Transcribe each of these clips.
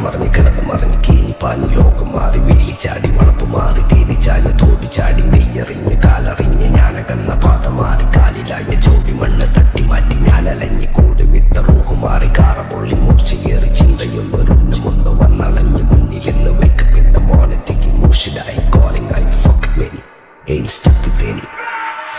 മറിഞ്ഞ് കിടന്ന് മറിഞ്ഞ് കീഞ്ഞി പാഞ്ഞ് ലോകം മാറി വേലി ചാടി വളപ്പ് മാറി തേനി ചാഞ്ഞ് തോടി ചാടി നെയ്യറിഞ്ഞ് കാലറിഞ്ഞ് ഞാനകന്ന പാത മാറി കാലിലായ ചോടി മണ്ണ് തട്ടി മാറ്റി ഞാനലഞ്ഞ് കൂടി വിട്ട റൂഹ് മാറി കാറ പൊള്ളി മൂർച്ചയേറി ചിന്തയൊന്നൊരുന്ന് മുന്ന് വന്നളഞ്ഞ് മുന്നിലെന്ന് വെക്ക് പിന്നെ മോനത്തേക്ക് മൂഷിടായി കോളിംഗ് ആയി fuck many ain't stuck with any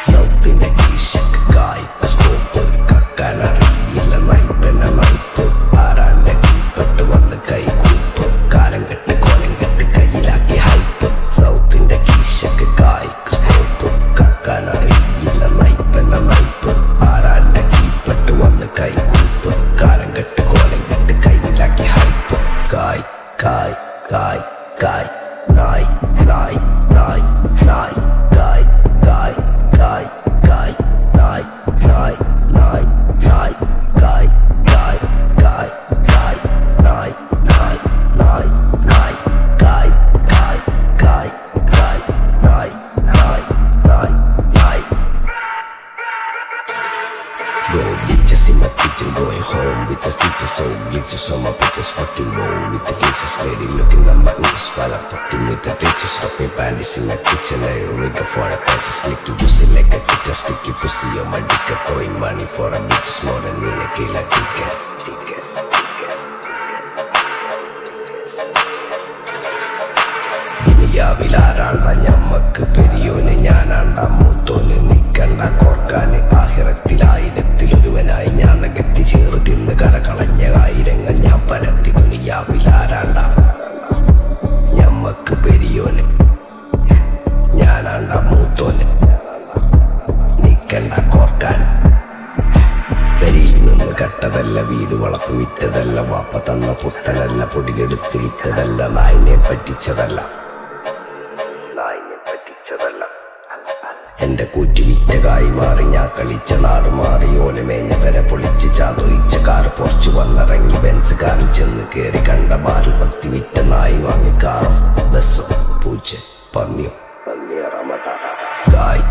സൗത്തിന്റെ കീശക്കായി സ്കോപ്പ് കക്കാനറിയില്ല നയിപ്പെന്ന നയിപ്പ് ആരാന്റെ കീപ്പെട്ട് വന്ന് കൈകൂപ്പ് കാലം കെട്ട് കോലം കെട്ട് കയ്യിലാക്കി ഹൈപ്പ് സൗത്തിന്റെ കീശക്കായി സ്കോപ്പ് കക്കാനറിയില്ല നയിപ്പെന്ന നയിപ്പ് ആരാന്റെ കീപ്പെട്ട് വന്ന് കൈകൂപ്പ് കാലം കെട്ട് കോലം കെട്ട് കയ്യിലാക്കി ഹൈപ്പ് കായ് കായ് കായ് കായ് നായ് നായ് നായ് നായ് കായ് കായ് കായ് കായ് നായ് നായ് നായ് നായ് കായ് കായ് കായ് കായ് നായ് നായ് നായ് നായ് കായ് കായ് കായ് കായ് നായ് നായ് നായ് നായ് Go bitches in my kitchen, going home with the stitches, so glitches on my bitches, fucking roll with the cases, lady looking at my ears while I'm fucking with the ditches, dropping panties in my kitchen, I rigger for a patches, slicky pussy like a kicker, sticky pussy on my dick, throwing money for a bitches more than in a killer ticket. ദുനിയാവിലാരാണ്ട ഞമ്മക്ക് പെരിയോന് ഞാനാണ്ട മൂത്തോന് നിക്കണ്ട കോർക്കാന് ആഹിറത്തിലായിരത്തിലൊരുവനായി ഞാൻ നകത്തി ചേറ് തിന്ന് കരകളഞ്ഞ ആയിരങ്ങൾ ഞാൻ പരത്തി ദുനിയാവിലാരാണ്ട ഞമ്മക്ക് പെരിയോന് ഞാനാണ്ട മൂത്തോന് നിക്കണ്ട കോർക്കാന് പെരിയിൽ നിന്ന് കട്ടതല്ല വീട് വളപ്പ് വിറ്റതല്ല വാപ്പ തന്ന പുത്തനല്ല പൊടിയെടുത്ത് വിറ്റതല്ല നായിനെ പറ്റിച്ചതല്ല എന്റെ കൂറ്റി വിറ്റ കായി മാറി ഞാൻ കളിച്ച നാട് മാറി ഓലമേഞ്ഞ പെര പൊളിച്ച് ചാതൊയിച്ച കാറ് പൊറച്ചു വന്നിറങ്ങി ബെൻസ് കാറിൽ ചെന്ന് കേറി കണ്ട ബാറിൽ ഭക്തി വിറ്റ നായി വാങ്ങി കാറോ ബസ്സോ പൂച്ച പന്നിയോ പന്നിയറമട്ട കായ്